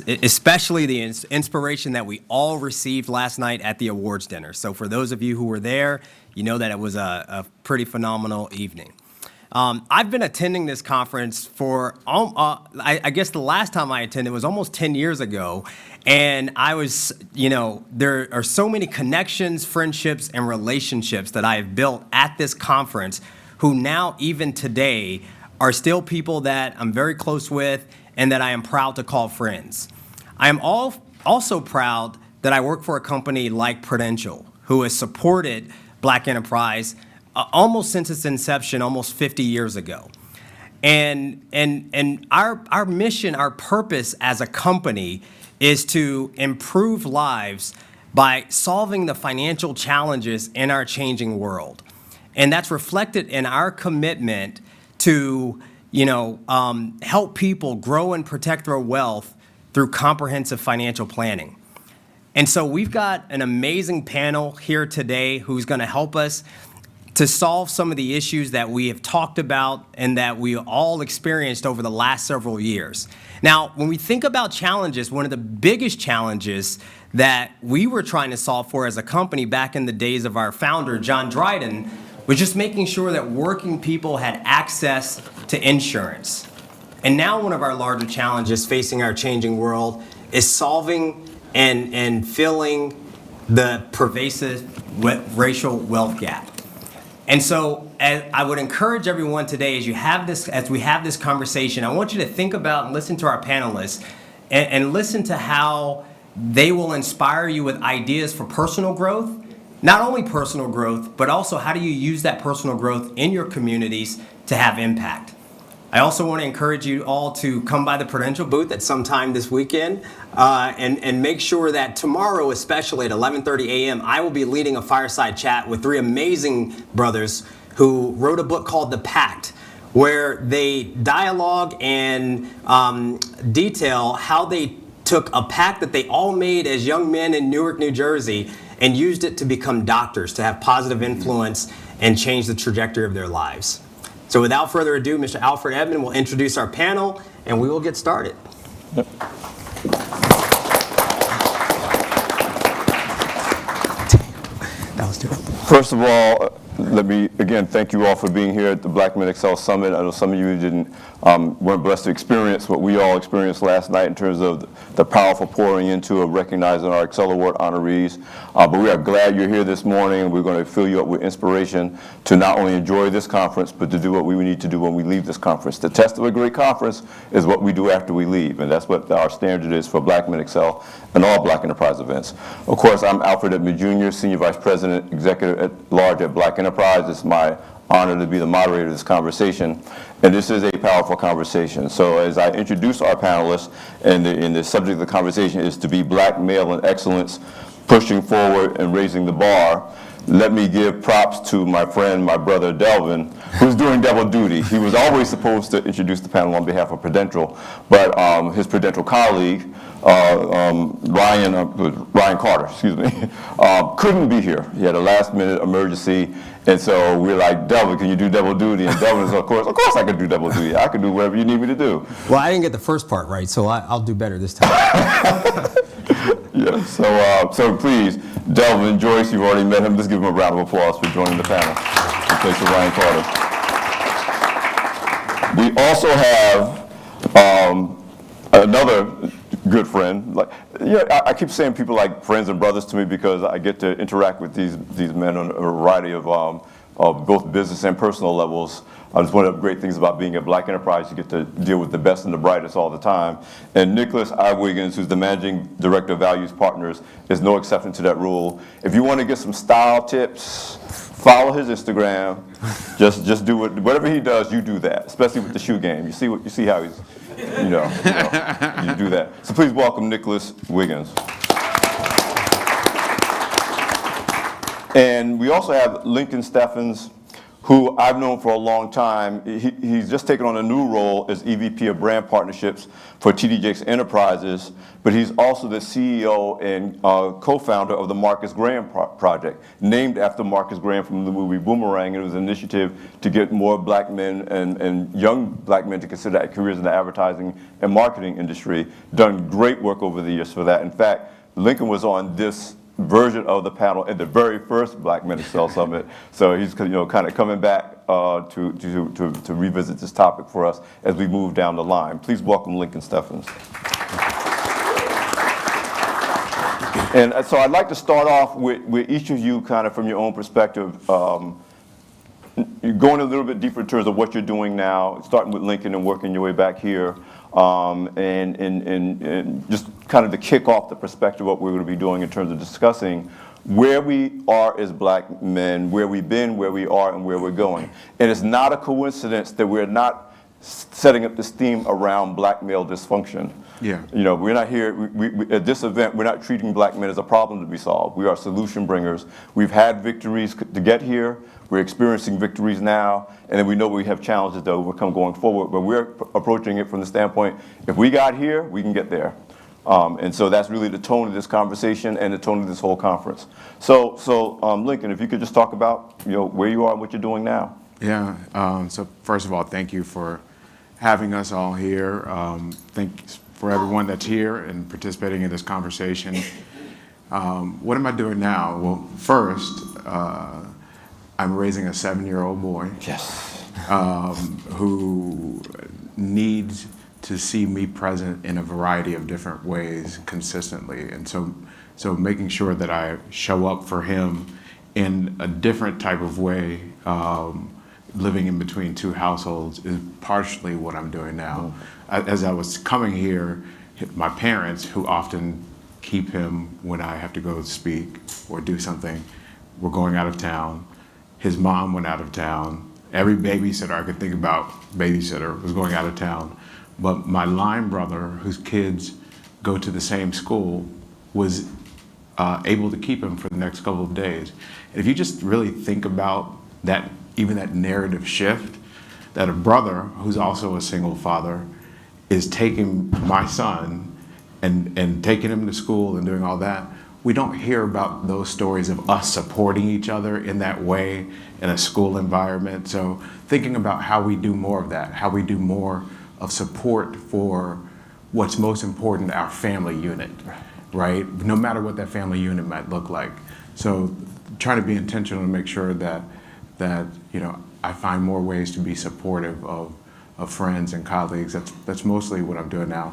especially the inspiration that we all received last night at the awards dinner. So for those of you who were there, you know that it was a pretty phenomenal evening. I've been attending this conference for, I guess the last time I attended was almost 10 years ago. And I was, there are so many connections, friendships, and relationships that I have built at this conference who now, even today, are still people that I'm very close with and that I am proud to call friends. I am also proud that I work for a company like Prudential, who has supported Black enterprise almost since its inception, almost 50 years ago. And our mission, our purpose as a company is to improve lives by solving the financial challenges in our changing world. And that's reflected in our commitment to help people grow and protect their wealth through comprehensive financial planning. And so we've got an amazing panel here today who's going to help us to solve some of the issues that we have talked about and that we all experienced over the last several years. Now, when we think about challenges, one of the biggest challenges that we were trying to solve for as a company back in the days of our founder, John Dryden, was just making sure that working people had access to insurance. And now one of our larger challenges facing our changing world is solving and filling the pervasive racial wealth gap. And so I would encourage everyone today, as we have this conversation, I want you to think about and listen to our panelists and listen to how they will inspire you with ideas for personal growth. Not only personal growth, but also how do you use that personal growth in your communities to have impact. I also want to encourage you all to come by the Prudential booth at some time this weekend and make sure that tomorrow, especially at 11:30 a.m., I will be leading a fireside chat with three amazing brothers who wrote a book called The Pact, where they dialogue and detail how they took a pact that they all made as young men in Newark, New Jersey, and used it to become doctors, to have positive influence and change the trajectory of their lives. So without further ado, Mr. Alfred Edmond will introduce our panel, and we will get started. Yep. That was terrible. First of all, let me again thank you all for being here at the Black Men XCEL Summit. I know some of you weren't blessed to experience what we all experienced last night in terms of the powerful pouring into of recognizing our Excel Award honorees. But we are glad you're here this morning, and we're going to fill you up with inspiration to not only enjoy this conference, but to do what we need to do when we leave this conference. The test of a great conference is what we do after we leave, and that's what our standard is for Black Men XCEL and all Black enterprise events. Of course, I'm Alfred Edmond Jr., Senior Vice President, Executive at Large at Black Enterprise. It's my honor to be the moderator of this conversation, and this is a powerful conversation. So as I introduce our panelists, and the subject of the conversation is to be Black male in excellence, pushing forward and raising the bar, let me give props to my friend, my brother Delvin, who's doing double duty. He was always supposed to introduce the panel on behalf of Prudential, but his Prudential colleague, Ryan Carter, couldn't be here. He had a last-minute emergency, and so we're like, Delvin, can you do double duty? And Delvin is, of course I can do double duty. I can do whatever you need me to do. Well, I didn't get the first part right, so I'll do better this time. Yeah, so please, Delvin, Joyce, you've already met him. Let's give him a round of applause for joining the panel in place of Ryan Carter. We also have another good friend. I keep saying people like friends and brothers to me because I get to interact with these men on a variety of both business and personal levels. It's one of the great things about being a Black enterprise. You get to deal with the best and the brightest all the time. And Nicholas I. Wiggins, who's the Managing Director of Values Partners, is no exception to that rule. If you want to get some style tips, follow his Instagram. Just do whatever he does, you do that, especially with the shoe game. You see how he's, you do that. So please welcome Nicholas Wiggins. And we also have Lincoln Steffens, who I've known for a long time. He's just taken on a new role as EVP of Brand Partnerships for TD Jakes Enterprises, but he's also the CEO and co-founder of the Marcus Graham Project, named after Marcus Graham from the movie Boomerang. It was an initiative to get more black men and young black men to consider careers in the advertising and marketing industry. Done great work over the years for that. In fact, Lincoln was on this version of the panel at the very first Black Men XCEL Summit. So he's kind of coming back to revisit this topic for us as we move down the line. Please welcome Lincoln Steffens. And so I'd like to start off with each of you kind of from your own perspective, you're going a little bit deeper in terms of what you're doing now, starting with Lincoln and working your way back here. And just kind of to kick off the perspective of what we're going to be doing in terms of discussing where we are as black men, where we've been, where we are, and where we're going. And it's not a coincidence that we're not setting up this theme around black male dysfunction. Yeah. You know, we're not here, at this event, we're not treating black men as a problem to be solved. We are solution bringers. We've had victories to get here. We're experiencing victories now, and then we know we have challenges to overcome going forward, but we're approaching it from the standpoint, if we got here, we can get there. And so that's really the tone of this conversation and the tone of this whole conference. So Lincoln, if you could just talk about where you are and what you're doing now. Yeah, so first of all, thank you for having us all here. Thanks for everyone that's here and participating in this conversation. What am I doing now? Well, first, I'm raising a 7-year-old boy. Yes. Who needs to see me present in a variety of different ways consistently. And so making sure that I show up for him in a different type of way, living in between two households, is partially what I'm doing now. As I was coming here, my parents, who often keep him when I have to go speak or do something, were going out of town. His mom went out of town. Every babysitter I could think about, babysitter, was going out of town. But my line brother, whose kids go to the same school, was able to keep him for the next couple of days. And if you just really think about that, even that narrative shift, that a brother who's also a single father is taking my son and taking him to school and doing all that, we don't hear about those stories of us supporting each other in that way in a school environment. So thinking about how we do more of that, how we do more of support for what's most important, our family unit, right? No matter what that family unit might look like. So trying to be intentional to make sure that I find more ways to be supportive of friends and colleagues. That's mostly what I'm doing now.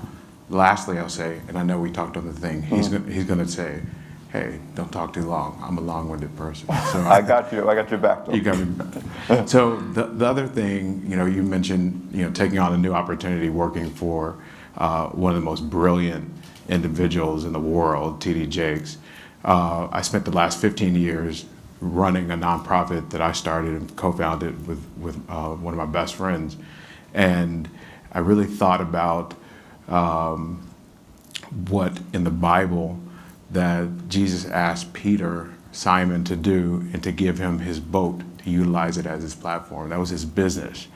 Lastly, I'll say, and I know we talked on the thing, he's going to say, hey, don't talk too long. I'm a long-winded person. So I got your back, though. You got me back. So the other thing, you mentioned, taking on a new opportunity, working for one of the most brilliant individuals in the world, TD Jakes. I spent the last 15 years running a nonprofit that I started and co-founded with one of my best friends. And I really thought about what in the Bible that Jesus asked Peter, Simon, to do, and to give him his boat, to utilize it as his platform. That was his business.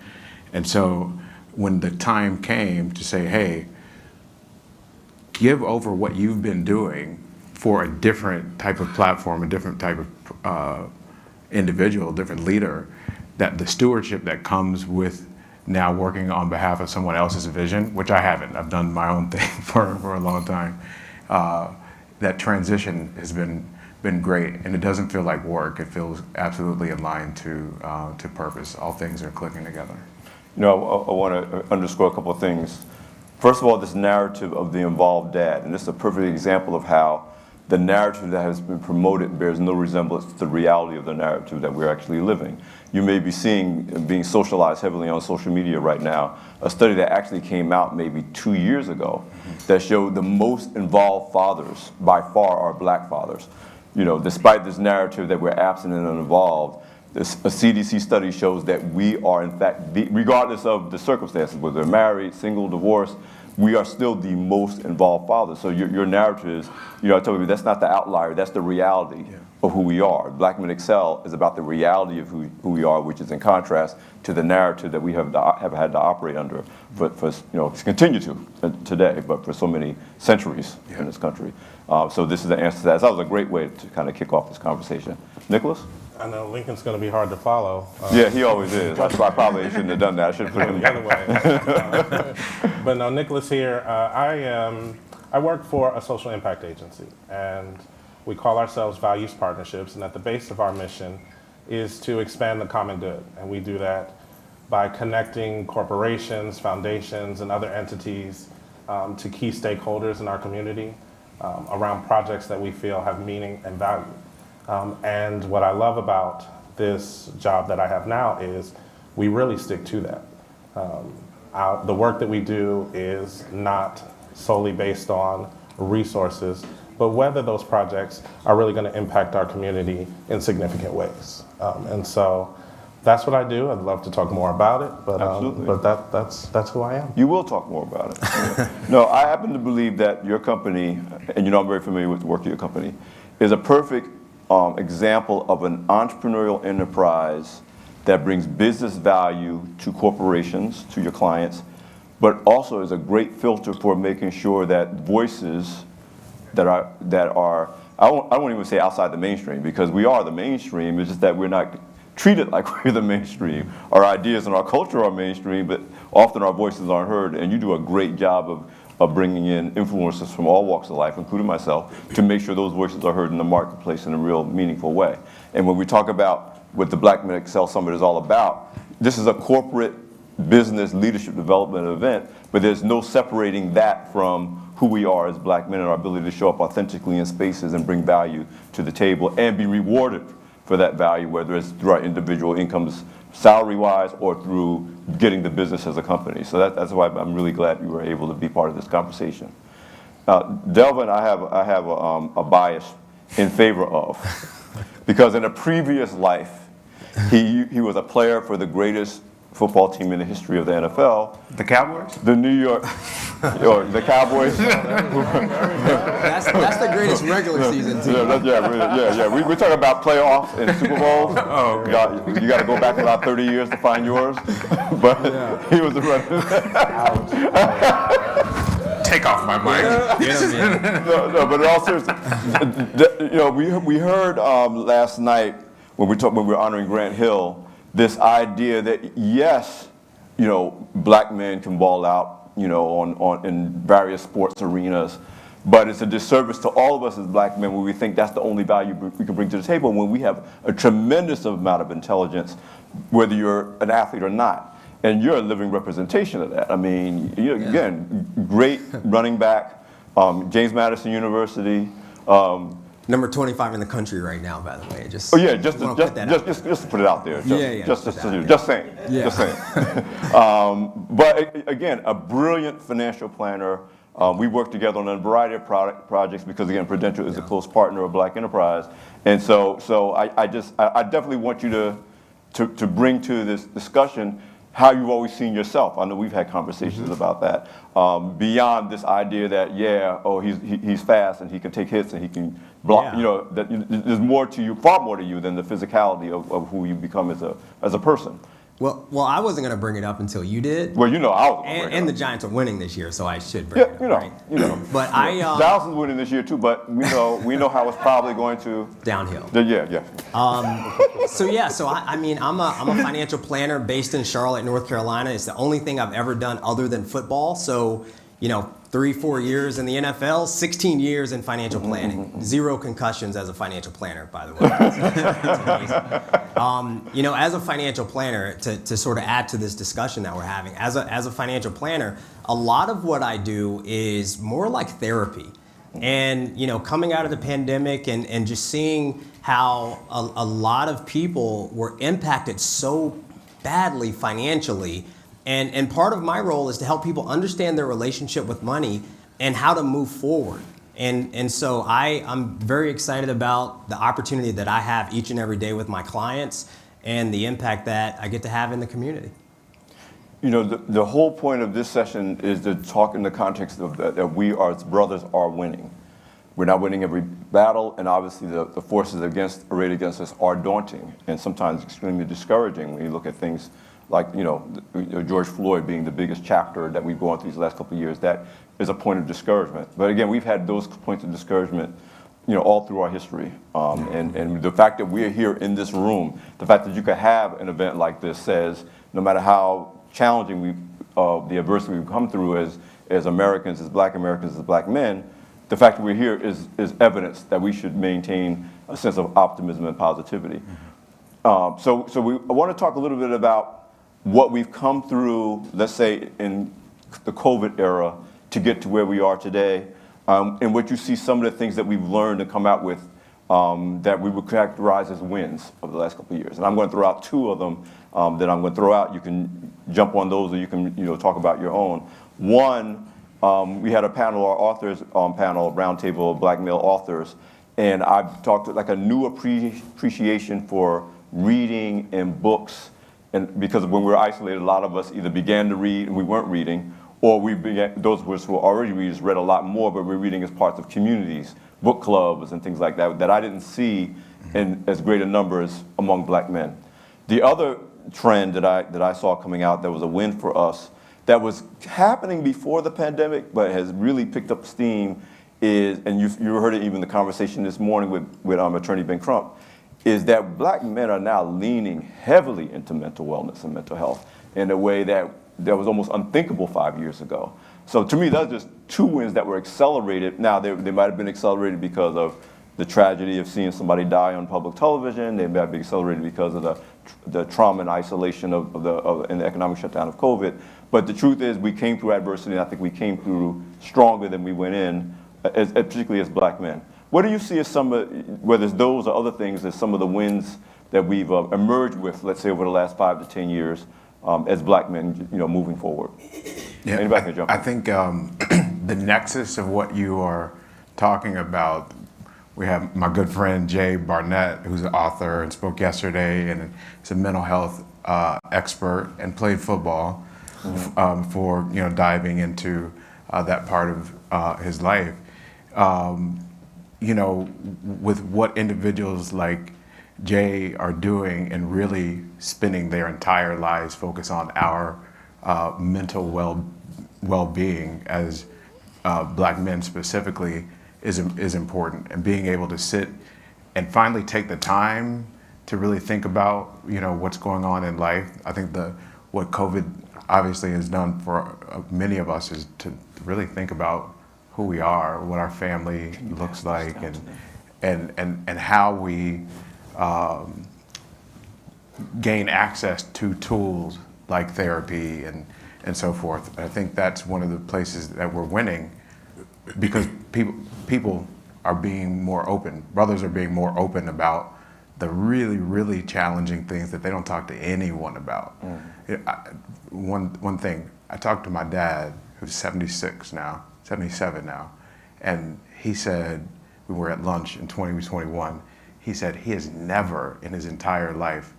And so when the time came to say, hey, give over what you've been doing for a different type of platform, a different type of individual, different leader, that the stewardship that comes with now working on behalf of someone else's vision, which I haven't. I've done my own thing for a long time. That transition has been great, and it doesn't feel like work. It feels absolutely aligned to purpose. All things are clicking together. I want to underscore a couple of things. First of all, this narrative of the involved dad, and this is a perfect example of how the narrative that has been promoted bears no resemblance to the reality of the narrative that we're actually living. You may be seeing, being socialized heavily on social media right now, a study that actually came out maybe 2 years ago that showed the most involved fathers by far are black fathers. Despite this narrative that we're absent and uninvolved, a CDC study shows that we are, in fact, regardless of the circumstances, whether they're married, single, divorced, we are still the most involved fathers. So your narrative is, I tell you, that's not the outlier, that's the reality of who we are. Black Men XCEL is about the reality of who we are, which is in contrast to the narrative that we have had to operate under for continue to today, but for so many centuries in this country. So this is the answer to that. So that was a great way to kind of kick off this conversation. Nicholas? I know Lincoln's going to be hard to follow. Yeah, he always is. That's why I probably shouldn't have done that. I should have put him The other way. But no, Nicholas here. I work for a social impact agency, and we call ourselves Values Partnerships, and at the base of our mission is to expand the common good. And we do that by connecting corporations, foundations, and other entities to key stakeholders in our community around projects that we feel have meaning and value. And what I love about this job that I have now is we really stick to that. The work that we do is not solely based on resources, but whether those projects are really going to impact our community in significant ways. And so that's what I do. I'd love to talk more about it, but that's who I am. You will talk more about it. No, I happen to believe that your company, and I'm very familiar with the work of your company, is a perfect example of an entrepreneurial enterprise that brings business value to corporations, to your clients, but also is a great filter for making sure that voices that are I won't even say outside the mainstream, because we are the mainstream. It's just that we're not treated like we're the mainstream. Our ideas and our culture are mainstream, but often our voices aren't heard. And you do a great job of bringing in influencers from all walks of life, including myself, to make sure those voices are heard in the marketplace in a real meaningful way. And when we talk about what the Black Men XCEL Summit is all about, this is a corporate business leadership development event, but there's no separating that from who we are as black men and our ability to show up authentically in spaces and bring value to the table and be rewarded for that value, whether it's through our individual incomes, salary-wise, or through getting the business as a company. So that's why I'm really glad you were able to be part of this conversation. Delvin, I have a bias in favor of, because in a previous life, he was a player for the greatest football team in the history of the NFL. The Cowboys? The New York, or the Cowboys. That's the greatest regular season team. We're talking about playoffs and Super Bowls. Oh, okay. You got to go back about 30 years to find yours. But he was the running. Take off my mic. No, but in all seriousness, we heard last night when we were honoring Grant Hill, this idea that yes, black men can ball out, in various sports arenas, but it's a disservice to all of us as black men when we think that's the only value we can bring to the table, when we have a tremendous amount of intelligence, whether you're an athlete or not. And you're a living representation of that. I mean, again, great running back, James Madison University. Number 25 in the country right now, by the way. Just to put it out there. Just saying. But again, a brilliant financial planner. We work together on a variety of projects because, again, Prudential is a close partner of Black Enterprise. And so I definitely want you to bring to this discussion how you've always seen yourself. I know we've had conversations about that. Beyond this idea that, he's fast and he can take hits and he can block, there's more to you, far more to you than the physicality of who you become as a person. Well, I wasn't going to bring it up until you did. Well, I was. And the Giants are winning this year, so I should bring it up. Right? But Dallas is winning this year too, but we know how it's probably going to downhill. So I'm a financial planner based in Charlotte, North Carolina. It's the only thing I've ever done other than football. So 3-4 years in the NFL, 16 years in financial planning. 0 concussions as a financial planner, by the way. That's amazing. As a financial planner, to sort of add to this discussion that we're having, as a financial planner, a lot of what I do is more like therapy. And, coming out of the pandemic and just seeing how a lot of people were impacted so badly financially. And part of my role is to help people understand their relationship with money and how to move forward. And so I'm very excited about the opportunity that I have each and every day with my clients and the impact that I get to have in the community. The whole point of this session is to talk in the context of that we as brothers are winning. We're not winning every battle, and obviously the forces arrayed against us are daunting and sometimes extremely discouraging when you look at things like, George Floyd being the biggest chapter that we've gone through these last couple of years. That is a point of discouragement. But again, we've had those points of discouragement, all through our history. And the fact that we're here in this room, the fact that you could have an event like this says, no matter how challenging the adversity we've come through as Americans, as Black Americans, as Black men, the fact that we're here is evidence that we should maintain a sense of optimism and positivity. So I want to talk a little bit about what we've come through, let's say, in the COVID era to get to where we are today, and what you see some of the things that we've learned and come out with that we would characterize as wins over the last couple of years. And I'm going to throw out two of them that I'm going to throw out. You can jump on those, or you can talk about your own. One, we had a panel, our authors panel, roundtable of Black male authors, and I've talked like a new appreciation for reading and books. And because when we were isolated, a lot of us either began to read and we weren't reading, or those of us who were already readers read a lot more, but we're reading as parts of communities, book clubs and things like that I didn't see in as great a numbers among Black men. The other trend that I saw coming out that was a win for us, that was happening before the pandemic, but has really picked up steam is, and you heard it even in the conversation this morning with Attorney Ben Crump, is that Black men are now leaning heavily into mental wellness and mental health in a way that was almost unthinkable 5 years ago. So to me, those are just two wins that were accelerated. Now, they might have been accelerated because of the tragedy of seeing somebody die on public television. They might have been accelerated because of the trauma and isolation and the economic shutdown of COVID. But the truth is, we came through adversity, and I think we came through stronger than we went in, particularly as Black men. What do you see as whether it's those or other things, as some of the wins that we've emerged with, let's say, over the last 5 to 10 years as Black men, moving forward? Yeah, Anybody can jump in. I think the nexus of what you are talking about, we have my good friend Jay Barnett, who's an author and spoke yesterday, and is a mental health expert and played football for diving into that part of his life. With what individuals like Jay are doing and really spending their entire lives focused on our mental well-being as Black men specifically is important, and being able to sit and finally take the time to really think about what's going on in life. I think what COVID obviously has done for many of us is to really think about who we are, what our family looks like, and how we gain access to tools like therapy and so forth. I think that's one of the places that we're winning, because people are being more open. Brothers are being more open about the really, really challenging things that they don't talk to anyone about. One thing, I talked to my dad, who's 77 now, and he said, we were at lunch in 2021, he said he has never in his entire life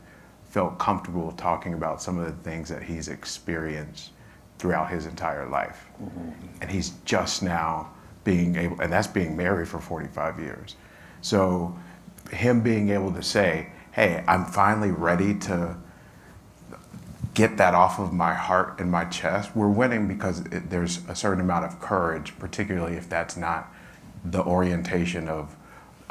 felt comfortable talking about some of the things that he's experienced throughout his entire life. And he's just now being able, and that's being married for 45 years. So him being able to say, hey, I'm finally ready to get that off of my heart and my chest, we're winning, because there's a certain amount of courage, particularly if that's not the orientation of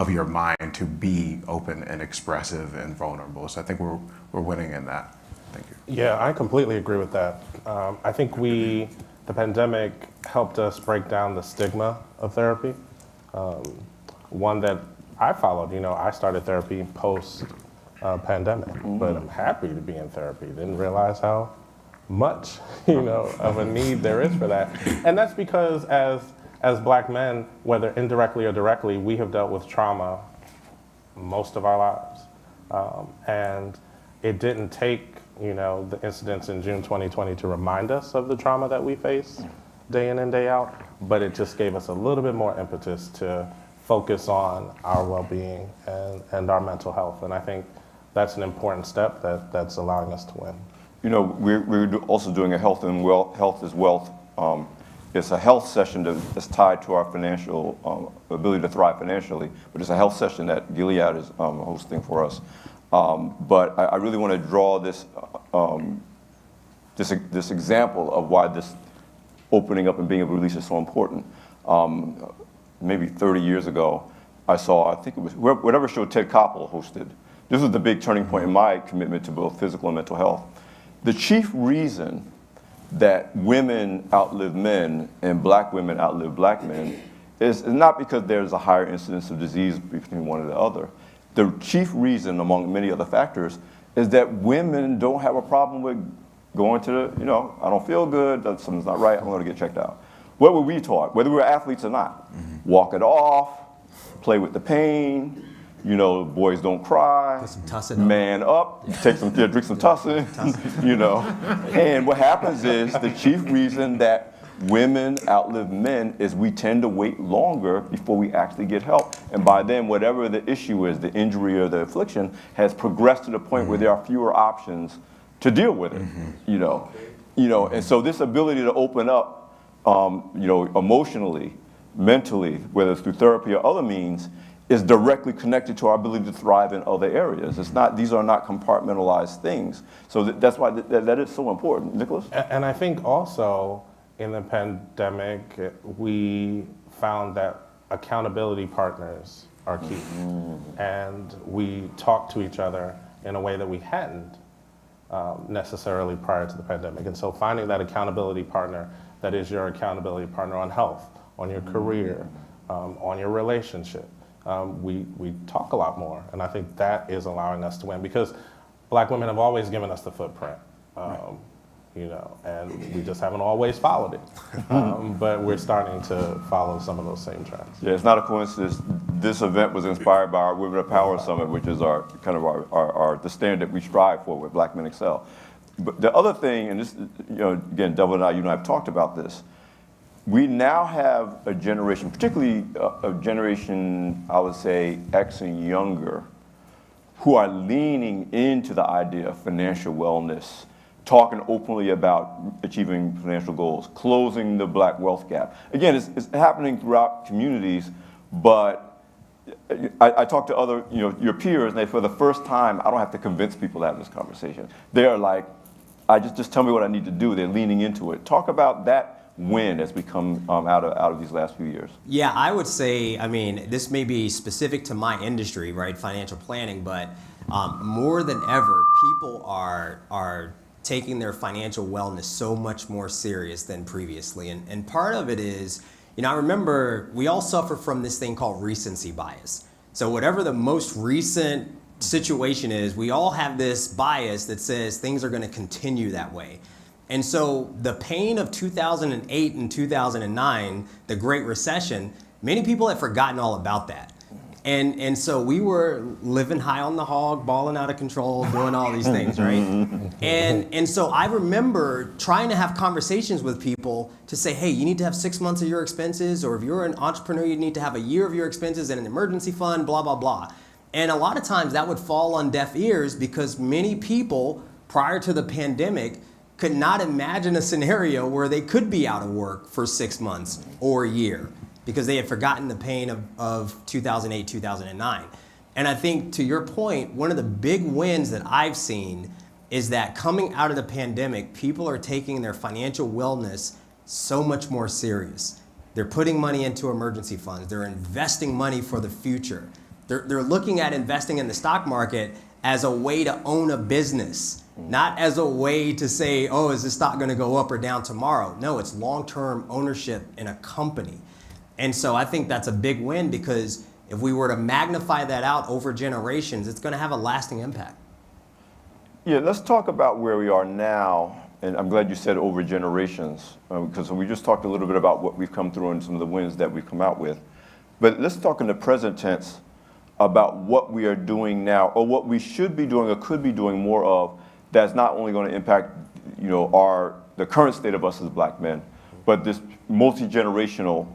your mind, to be open and expressive and vulnerable. So I think we're winning in that. Thank you. Yeah, I completely agree with that. I think the pandemic helped us break down the stigma of therapy. One that I followed, I started therapy post-pandemic, but I'm happy to be in therapy. Didn't realize how much, of a need there is for that. And that's because as Black men, whether indirectly or directly, we have dealt with trauma most of our lives. And it didn't take, the incidents in June 2020 to remind us of the trauma that we face day in and day out, but it just gave us a little bit more impetus to focus on our well-being and our mental health. And I think that's an important step that's allowing us to win. we're also doing a health is wealth. It's a health session that's tied to our financial ability to thrive financially, but it's a health session that Gilead is hosting for us. But I really want to draw this example of why this opening up and being able to release is so important. Maybe 30 years ago, I think it was whatever show Ted Koppel hosted. This was the big turning point in my commitment to both physical and mental health. The chief reason that women outlive men and black women outlive black men is not because there's a higher incidence of disease between one and the other. The chief reason, among many other factors, is that women don't have a problem with going to I don't feel good, something's not right, I'm going to get checked out. What were we taught, whether we were athletes or not? Walk it off, play with the pain, boys don't cry, Put some tussin man up, drink some tussin, And what happens is the chief reason that women outlive men is we tend to wait longer before we actually get help. And by then, whatever the issue is, the injury or the affliction, has progressed to the point where there are fewer options to deal with it, And so this ability to open up, emotionally, mentally, whether it's through therapy or other means, is directly connected to our ability to thrive in other areas. These are not compartmentalized things. So that's why that is so important. Nicholas? And I think also in the pandemic, we found that accountability partners are key. And we talk to each other in a way that we hadn't necessarily prior to the pandemic. And so finding that accountability partner that is your accountability partner on health, on your career, on your relationship, we talk a lot more. And I think that is allowing us to win because black women have always given us the footprint. And we just haven't always followed it. But we're starting to follow some of those same trends. Yeah, it's not a coincidence. This event was inspired by our Women of Power Summit, which is our the standard we strive for with Black Men XCEL. But the other thing, and this, again, Devil and I, you and I have talked about this. We now have a generation, particularly a generation, I would say, X and younger, who are leaning into the idea of financial wellness, talking openly about achieving financial goals, closing the black wealth gap. Again, it's happening throughout communities, but I talk to other, your peers, and they, for the first time, I don't have to convince people to have this conversation. They are like, just tell me what I need to do. They're leaning into it. Talk about that win as we come out of these last few years. Yeah, I would say, this may be specific to my industry, right, financial planning, but more than ever, people are taking their financial wellness so much more serious than previously. And part of it is, I remember we all suffer from this thing called recency bias. So whatever the most recent situation is, we all have this bias that says things are going to continue that way. And so the pain of 2008 and 2009, the Great Recession, many people have forgotten all about that. And so we were living high on the hog, balling out of control, doing all these things, right? And so I remember trying to have conversations with people to say, hey, you need to have 6 months of your expenses, or if you're an entrepreneur, you need to have a year of your expenses and an emergency fund, blah, blah, blah. And a lot of times that would fall on deaf ears because many people prior to the pandemic could not imagine a scenario where they could be out of work for 6 months or a year, because they had forgotten the pain of 2008, 2009. And I think, to your point, one of the big wins that I've seen is that coming out of the pandemic, people are taking their financial wellness so much more serious. They're putting money into emergency funds. They're investing money for the future. They're looking at investing in the stock market as a way to own a business, not as a way to say, oh, is this stock going to go up or down tomorrow? No, it's long-term ownership in a company. And so I think that's a big win, because if we were to magnify that out over generations, it's going to have a lasting impact. Yeah, let's talk about where we are now. And I'm glad you said over generations, because we just talked a little bit about what we've come through and some of the wins that we've come out with. But let's talk in the present tense about what we are doing now, or what we should be doing or could be doing more of, that's not only going to impact the current state of us as black men, but this multi-generational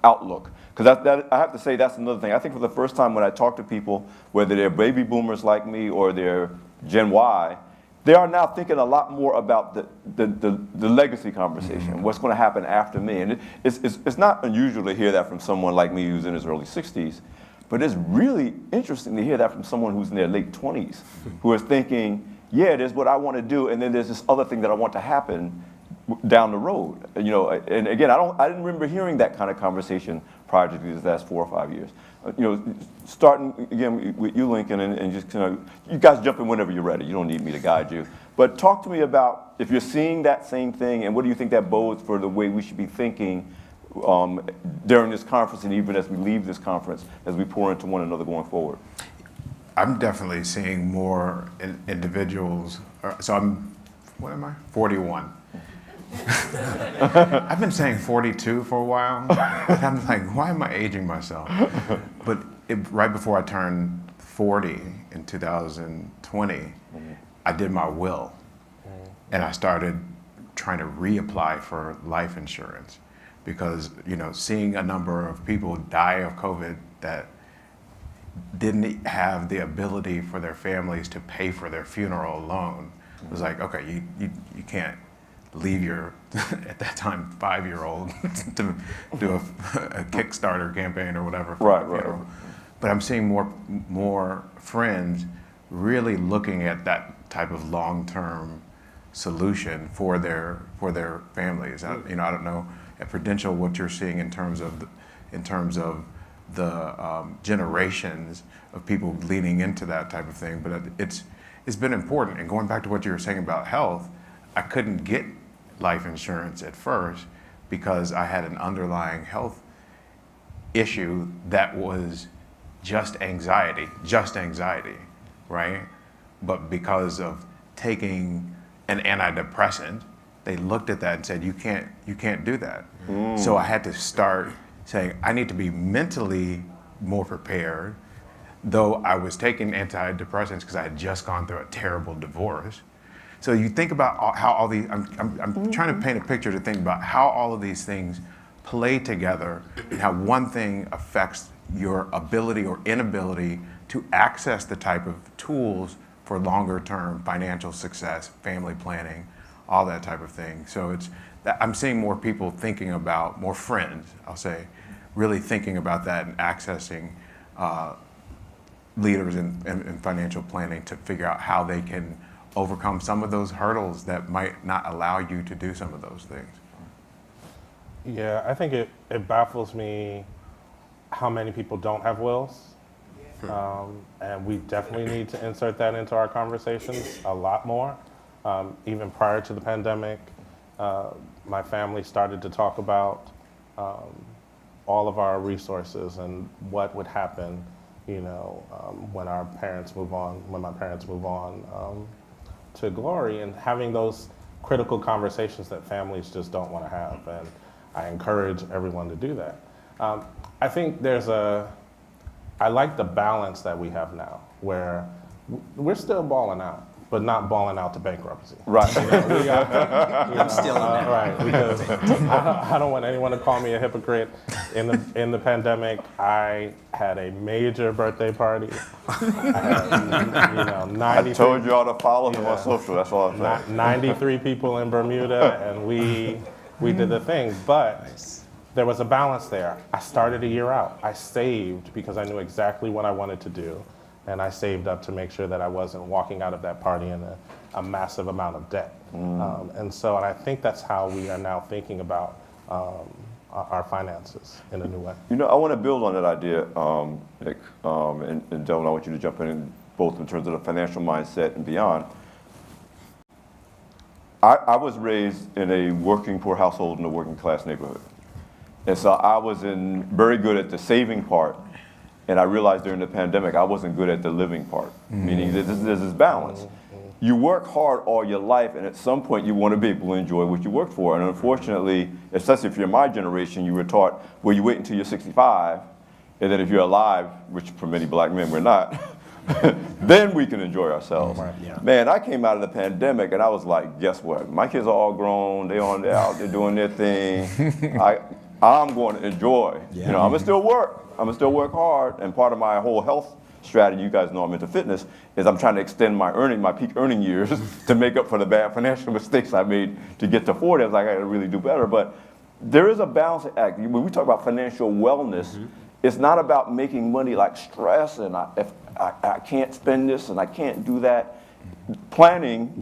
outlook. Because I have to say, that's another thing. I think for the first time when I talk to people, whether they're baby boomers like me or they're Gen Y, they are now thinking a lot more about the legacy conversation, what's going to happen after me. And it's not unusual to hear that from someone like me who's in his early 60s, but it's really interesting to hear that from someone who's in their late 20s, who is thinking, yeah, there's what I want to do, and then there's this other thing that I want to happen down the road. You know, and again, I didn't remember hearing that kind of conversation prior to these last 4 or 5 years. You know, starting again with you, Lincoln, and just kind of, you guys jump in whenever you're ready. You don't need me to guide you. But talk to me about if you're seeing that same thing, and what do you think that bodes for the way we should be thinking during this conference, and even as we leave this conference, as we pour into one another going forward? I'm definitely seeing more individuals. So what am I? 41. I've been saying 42 for a while. I'm like, why am I aging myself? But right before I turned 40 in 2020, I did my will. And I started trying to reapply for life insurance because, you know, seeing a number of people die of COVID that didn't have the ability for their families to pay for their funeral alone, it was like, okay, you can't leave your, at that time, 5-year-old to do a Kickstarter campaign or whatever. Right. But I'm seeing more friends really looking at that type of long-term solution for their families. You know, I don't know at Prudential what you're seeing in terms of the generations of people leaning into that type of thing, but it's been important. And going back to what you were saying about health, I couldn't get life insurance at first because I had an underlying health issue that was just anxiety, right? But because of taking an antidepressant, they looked at that and said, you can't do that. So I had to start saying, I need to be mentally more prepared, though I was taking antidepressants because I had just gone through a terrible divorce. So you think about how all these, I'm trying to paint a picture to think about how all of these things play together and how one thing affects your ability or inability to access the type of tools for longer term financial success, family planning, all that type of thing. So I'm seeing more people thinking about, more friends, I'll say, really thinking about that and accessing leaders in financial planning to figure out how they can overcome some of those hurdles that might not allow you to do some of those things. Yeah, I think it baffles me how many people don't have wills. And we definitely need to insert that into our conversations a lot more. Even prior to the pandemic, my family started to talk about all of our resources and what would happen, you know, when my parents move on to glory, and having those critical conversations that families just don't want to have. And I encourage everyone to do that. I think I like the balance that we have now, where we're still balling out, but not balling out to bankruptcy. Right. I'm still in that. Right, because I don't want anyone to call me a hypocrite. In the pandemic, I had a major birthday party. I had, 93. I told you all to follow him on social. That's all I'm saying. 93 people in Bermuda, and we did the thing. But there was a balance there. I started a year out. I saved because I knew exactly what I wanted to do. And I saved up to make sure that I wasn't walking out of that party in a massive amount of debt. And I think that's how we are now thinking about our finances in a new way. You know, I want to build on that idea, Nick, and Dylan, I want you to jump in both in terms of the financial mindset and beyond. I was raised in a working poor household in a working class neighborhood. And so I was very good at the saving part. And I realized during the pandemic, I wasn't good at the living part, meaning that there's this balance. You work hard all your life, and at some point you want to be able to enjoy what you work for. And unfortunately, especially if you're my generation, you were taught, well, you wait until you're 65, and then if you're alive, which for many black men we're not, then we can enjoy ourselves. Right, yeah. Man, I came out of the pandemic, and I was like, guess what? My kids are all grown. They're out there doing their thing. I'm going to enjoy. Yeah. You know, I'm going to still work. I'm going to still work hard, and part of my whole health strategy, you guys know I'm into fitness, is I'm trying to extend my peak earning years to make up for the bad financial mistakes I made to get to 40. I was like, I gotta really do better. But there is a balancing act. When we talk about financial wellness, it's not about making money like stress and if I can't spend this and I can't do that. Planning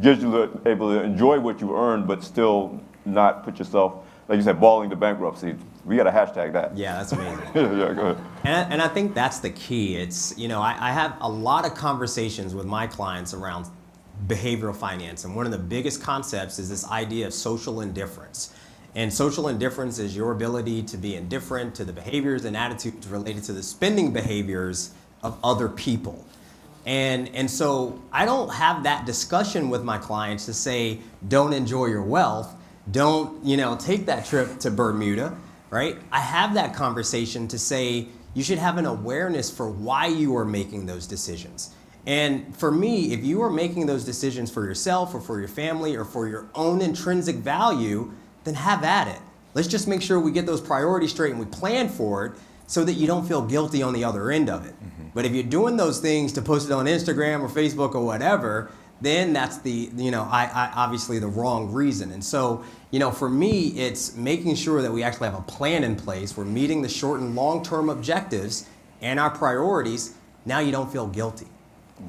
gives you able to enjoy what you earn, but still not put yourself, like you said, balling to bankruptcy. We got to hashtag that. Yeah, that's amazing. Yeah, go ahead. And I think that's the key. It's, I have a lot of conversations with my clients around behavioral finance. And one of the biggest concepts is this idea of social indifference. And social indifference is your ability to be indifferent to the behaviors and attitudes related to the spending behaviors of other people. And so I don't have that discussion with my clients to say, don't enjoy your wealth. Don't, take that trip to Bermuda, right? I have that conversation to say, you should have an awareness for why you are making those decisions. And for me, if you are making those decisions for yourself or for your family or for your own intrinsic value, then have at it. Let's just make sure we get those priorities straight and we plan for it so that you don't feel guilty on the other end of it. But if you're doing those things to post it on Instagram or Facebook or whatever, then that's the, obviously the wrong reason. And so, for me, it's making sure that we actually have a plan in place. We're meeting the short and long-term objectives and our priorities. Now you don't feel guilty.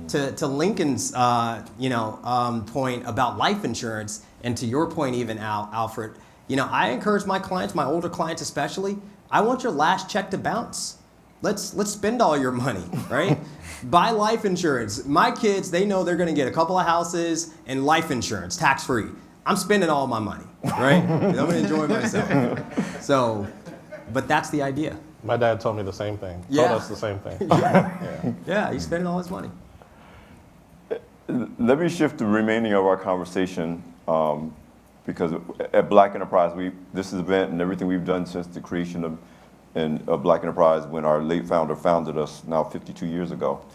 To Lincoln's, point about life insurance, and to your point even, Alfred, I encourage my clients, my older clients especially, I want your last check to bounce. Let's spend all your money, right? Buy life insurance. My kids, they know they're going to get a couple of houses and life insurance, tax-free. I'm spending all my money, right? I'm going to enjoy myself. So, but that's the idea. My dad told me the same thing. Yeah. Told us the same thing. Yeah, he's spending all his money. Let me shift the remaining of our conversation because at Black Enterprise, this event and everything we've done since the creation of Black Enterprise, when our late founder founded us now 52 years ago,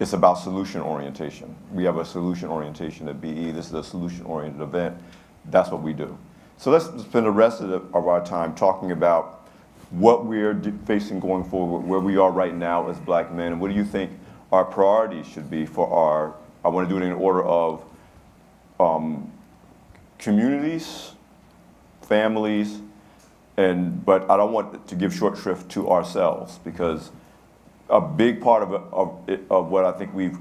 it's about solution orientation. We have a solution orientation at BE. This is a solution-oriented event. That's what we do. So let's spend the rest of our time talking about what we're facing going forward, where we are right now as Black men, and what do you think our priorities should be for I want to do it in order of communities, families, but I don't want to give short shrift to ourselves, because a big part of what I think we've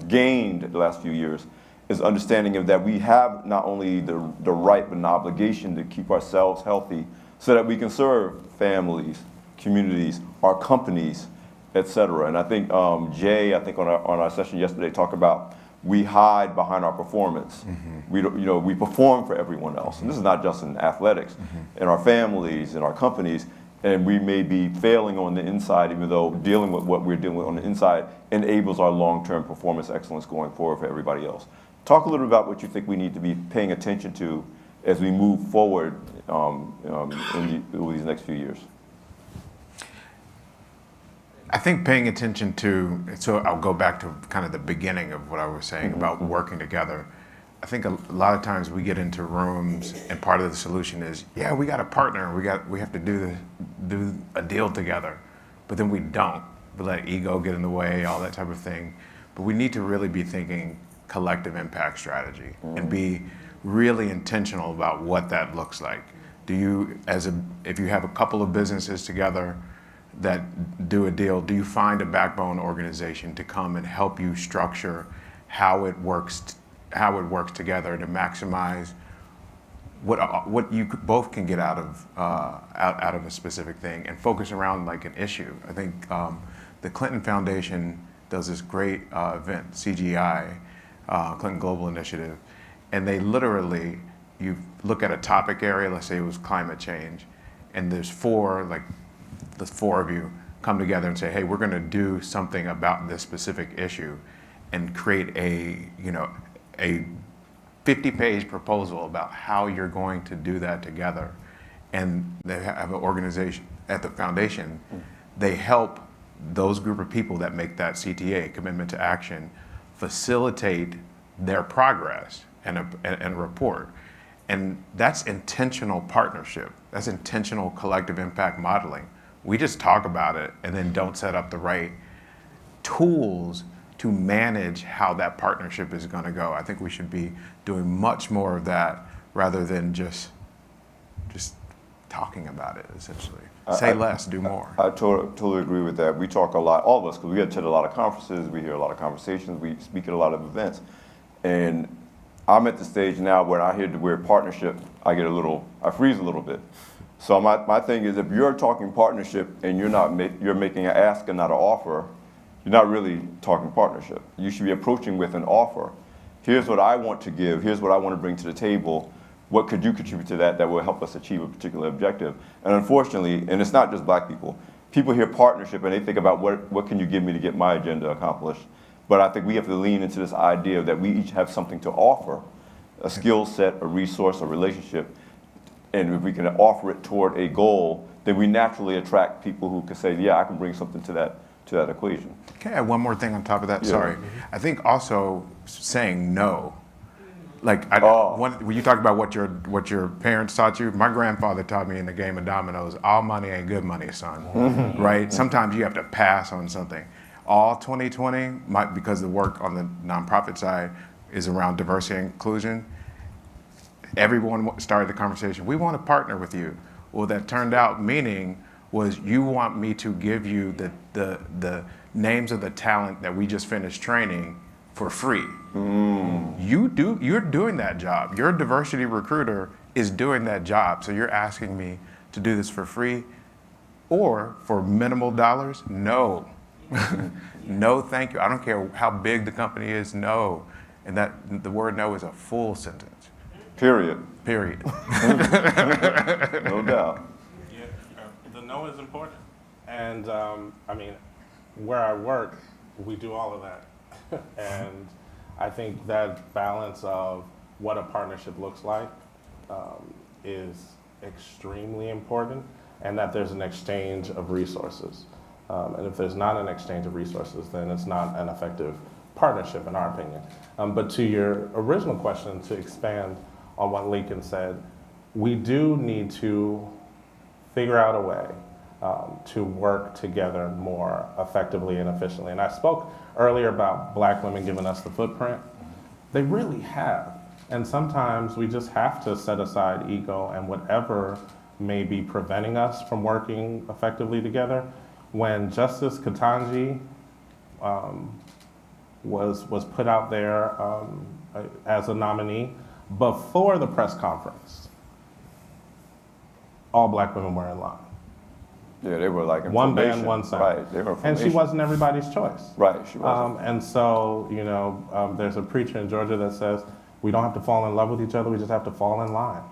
gained the last few years is understanding of that we have not only the right but an obligation to keep ourselves healthy so that we can serve families, communities, our companies, et cetera. And I think Jay, on our session yesterday, talked about we hide behind our performance. We don't, we perform for everyone else. And this is not just in athletics, in our families, in our companies, and we may be failing on the inside, even though dealing with what we're dealing with on the inside enables our long-term performance excellence going forward for everybody else. Talk a little bit about what you think we need to be paying attention to as we move forward over these next few years. I think paying attention to, so I'll go back to kind of the beginning of what I was saying about working together. I think a lot of times we get into rooms and part of the solution is, yeah, we got a partner, we have to do a deal together, but then we don't. We let ego get in the way, all that type of thing. But we need to really be thinking collective impact strategy and be really intentional about what that looks like. If you have a couple of businesses together that do a deal, do you find a backbone organization to come and help you structure how it works together to maximize what you both can get out of a specific thing and focus around like an issue? I think the Clinton Foundation does this great event, CGI, Clinton Global Initiative, and they literally, you look at a topic area, let's say it was climate change, and there's the four of you come together and say, hey, we're going to do something about this specific issue and create a 50-page proposal about how you're going to do that together. And they have an organization at the foundation. They help those group of people that make that CTA, commitment to action, facilitate their progress and a report. And that's intentional partnership. That's intentional collective impact modeling. We just talk about it and then don't set up the right tools to manage how that partnership is going to go. I think we should be doing much more of that rather than just talking about it, essentially. Say less, do more. I totally agree with that. We talk a lot, all of us, because we attend a lot of conferences, we hear a lot of conversations, we speak at a lot of events. And I'm at the stage now where I hear the word partnership, I freeze a little bit. So my thing is, if you're talking partnership and you're making an ask and not an offer, you're not really talking partnership. You should be approaching with an offer. Here's what I want to give, here's what I want to bring to the table. What could you contribute to that will help us achieve a particular objective? And unfortunately, and it's not just black people hear partnership and they think about what can you give me to get my agenda accomplished. But I think we have to lean into this idea that we each have something to offer, a skill set, a resource, a relationship. And if we can offer it toward a goal, then we naturally attract people who can say, yeah, I can bring something to that equation. Can I add one more thing on top of that? Yeah. Sorry. I think also saying no. Like when you talk about what your parents taught you, my grandfather taught me in the game of dominoes, all money ain't good money, son. Right? Sometimes you have to pass on something. All 2020, because the work on the nonprofit side is around diversity and inclusion, everyone started the conversation, we want to partner with you. Well, that turned out meaning was you want me to give you the names of the talent that we just finished training for free. You're doing that job. Your diversity recruiter is doing that job. So you're asking me to do this for free or for minimal dollars? No. No, thank you. I don't care how big the company is, no. And that the word no is a full sentence. Period. Period. No doubt. Yeah, the no is important. And I mean, where I work, we do all of that. And I think that balance of what a partnership looks like is extremely important, and that there's an exchange of resources. And if there's not an exchange of resources, then it's not an effective partnership, in our opinion. But to your original question, to expand on what Lincoln said, we do need to figure out a way to work together more effectively and efficiently. And I spoke earlier about black women giving us the footprint. They really have. And sometimes we just have to set aside ego and whatever may be preventing us from working effectively together. When Justice Ketanji was put out there as a nominee, before the press conference, all black women were in line. Yeah, they were like in one formation. band, one sound. Right, they were in and she formation. wasn't everybody's choice. Right, she wasn't. And so, there's a preacher in Georgia that says, we don't have to fall in love with each other, we just have to fall in line.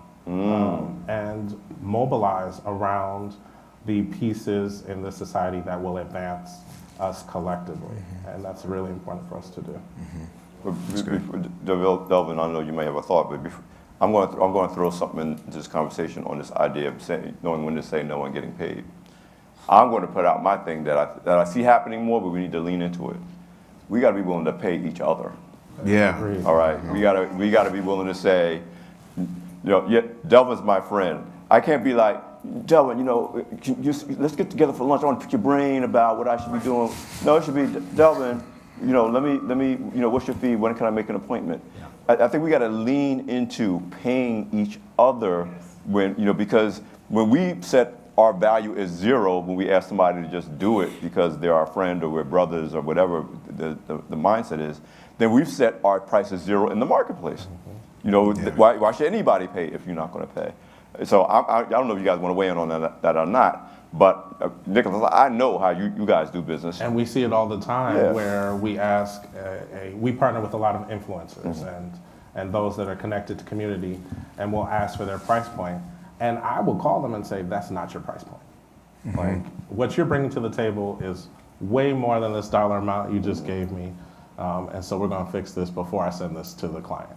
And mobilize around the pieces in the society that will advance us collectively. And that's really important for us to do. Delvin, I know you may have a thought, but I'm going to throw something into this conversation on this idea of knowing when to say no and getting paid. I'm going to put out my thing that I see happening more, but we need to lean into it. We got to be willing to pay each other. Yeah. All right. We got to be willing to say, yeah, Delvin's my friend. I can't be like, Delvin, let's get together for lunch. I want to pick your brain about what I should be doing. No, it should be, Delvin, let me, what's your fee? When can I make an appointment? I think we got to lean into paying each other because when we set our value as zero, when we ask somebody to just do it because they're our friend or we're brothers or whatever the mindset is, then we've set our price as zero in the marketplace. Why should anybody pay if you're not going to pay? So I don't know if you guys want to weigh in on that or not, but Nicholas, I know how you guys do business. And we see it all the time where we ask, we partner with a lot of influencers and those that are connected to community, and we'll ask for their price point. And I will call them and say, that's not your price point. Like, what you're bringing to the table is way more than this dollar amount you just gave me. And so we're going to fix this before I send this to the client.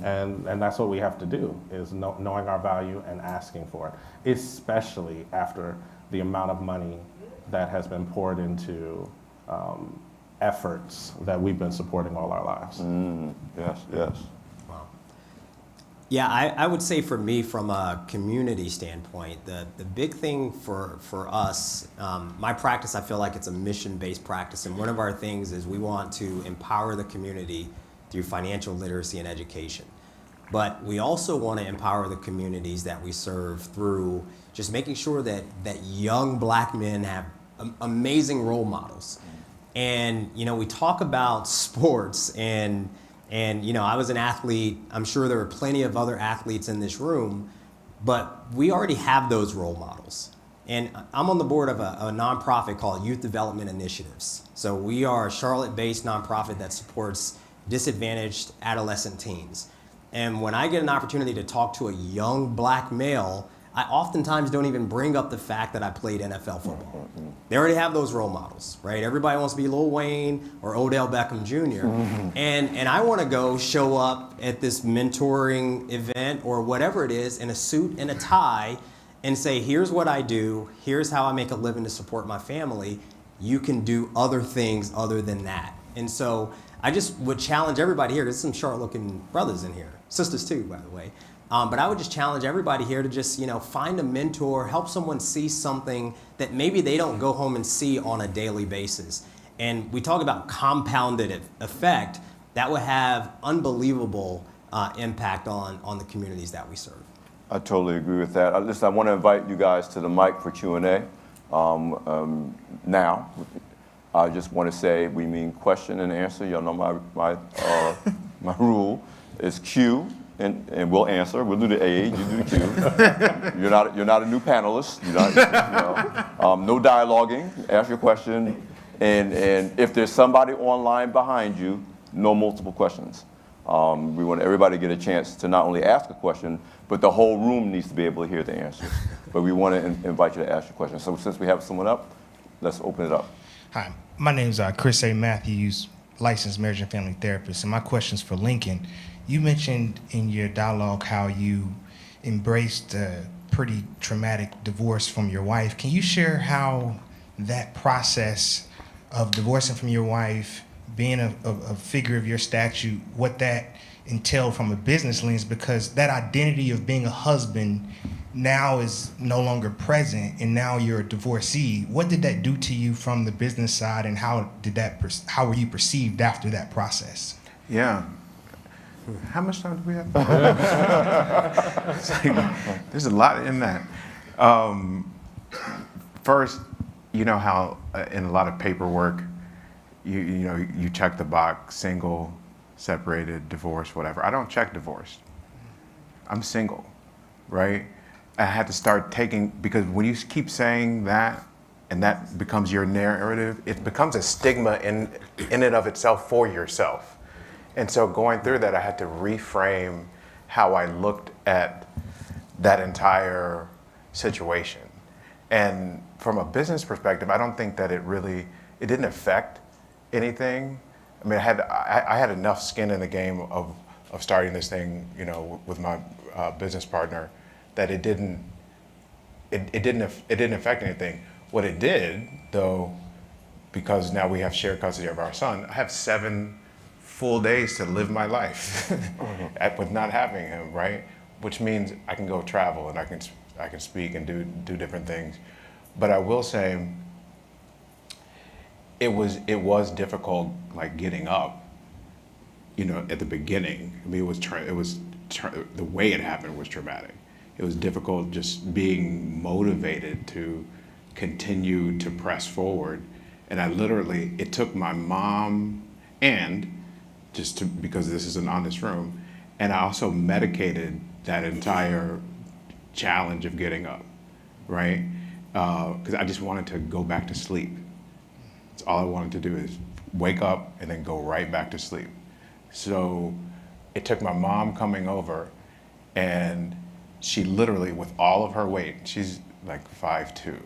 And that's what we have to do, is knowing our value and asking for it, especially after the amount of money that has been poured into efforts that we've been supporting all our lives. Yes. Yeah, I would say for me, from a community standpoint, the big thing for us, my practice, I feel like it's a mission-based practice, and one of our things is we want to empower the community through financial literacy and education. But we also want to empower the communities that we serve through just making sure that young black men have amazing role models. And, we talk about sports and I was an athlete. I'm sure there are plenty of other athletes in this room, but we already have those role models. And I'm on the board of a nonprofit called Youth Development Initiatives. So we are a Charlotte-based nonprofit that supports disadvantaged adolescent teens. And when I get an opportunity to talk to a young black male, I oftentimes don't even bring up the fact that I played NFL football. They already have those role models, right? Everybody wants to be Lil Wayne or Odell Beckham Jr. And I want to go show up at this mentoring event or whatever it is in a suit and a tie and say, here's what I do, here's how I make a living to support my family. You can do other things other than that. And so I just would challenge everybody here. There's some sharp-looking brothers in here, sisters too, by the way. But I would just challenge everybody here to just, find a mentor, help someone see something that maybe they don't go home and see on a daily basis. And we talk about compounded effect that would have unbelievable impact on the communities that we serve. I totally agree with that. Listen, I want to invite you guys to the mic for Q&A. Now, I just want to say we mean question and answer. Y'all know my rule is Q. And we'll answer. We'll do the A, you do the Q. You're not a new panelist. No dialoguing. Ask your question, and if there's somebody online behind you, no multiple questions. We want everybody to get a chance to not only ask a question, but the whole room needs to be able to hear the answers. But we want to invite you to ask your question. So since we have someone up, let's open it up. Hi, my name is Chris A. Matthews, licensed marriage and family therapist, and my question's for Lincoln. You mentioned in your dialogue how you embraced a pretty traumatic divorce from your wife. Can you share how that process of divorcing from your wife, being a figure of your statute, what that entailed from a business lens? Because that identity of being a husband now is no longer present, and now you're a divorcee. What did that do to you from the business side, and how were you perceived after that process? Yeah. How much time do we have? There's a lot in that. First, you know how in a lot of paperwork, you check the box, single, separated, divorced, whatever. I don't check divorced. I'm single, right? I had to start because when you keep saying that, and that becomes your narrative, it becomes a stigma in and of itself for yourself. And so going through that, I had to reframe how I looked at that entire situation. And from a business perspective, I don't think that it didn't affect anything. I mean, I had enough skin in the game of starting this thing, with my business partner, that it didn't affect anything. What it did, though, because now we have shared custody of our son, I have 7 full days to live my life with not having him, right? Which means I can go travel and I can speak and do different things. But I will say, it was difficult, like getting up, at the beginning. I mean, the way it happened was traumatic. It was difficult just being motivated to continue to press forward. And it took my mom because this is an honest room, and I also medicated that entire challenge of getting up, right? Because I just wanted to go back to sleep. That's all I wanted to do, is wake up and then go right back to sleep. So it took my mom coming over, and she literally, with all of her weight, she's like 5'2",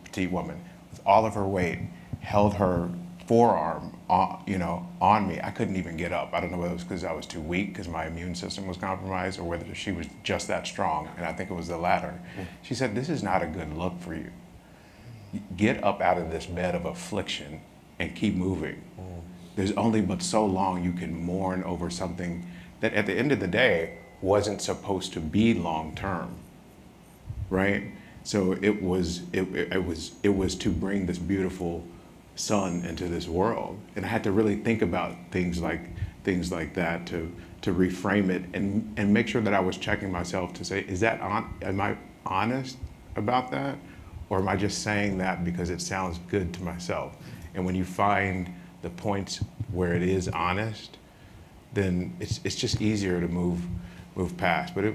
petite woman, with all of her weight, held her forearm on me. I couldn't even get up. I don't know whether it was because I was too weak, because my immune system was compromised, or whether she was just that strong, and I think it was the latter. She said, "This is not a good look for you. Get up out of this bed of affliction and keep moving. There's only but so long you can mourn over something that at the end of the day wasn't supposed to be long term, right? So it was to bring this beautiful son into this world, and I had to really think about things like that to reframe it and make sure that I was checking myself to say, am I honest about that, or am I just saying that because it sounds good to myself? And when you find the points where it is honest, then it's just easier to move past. But it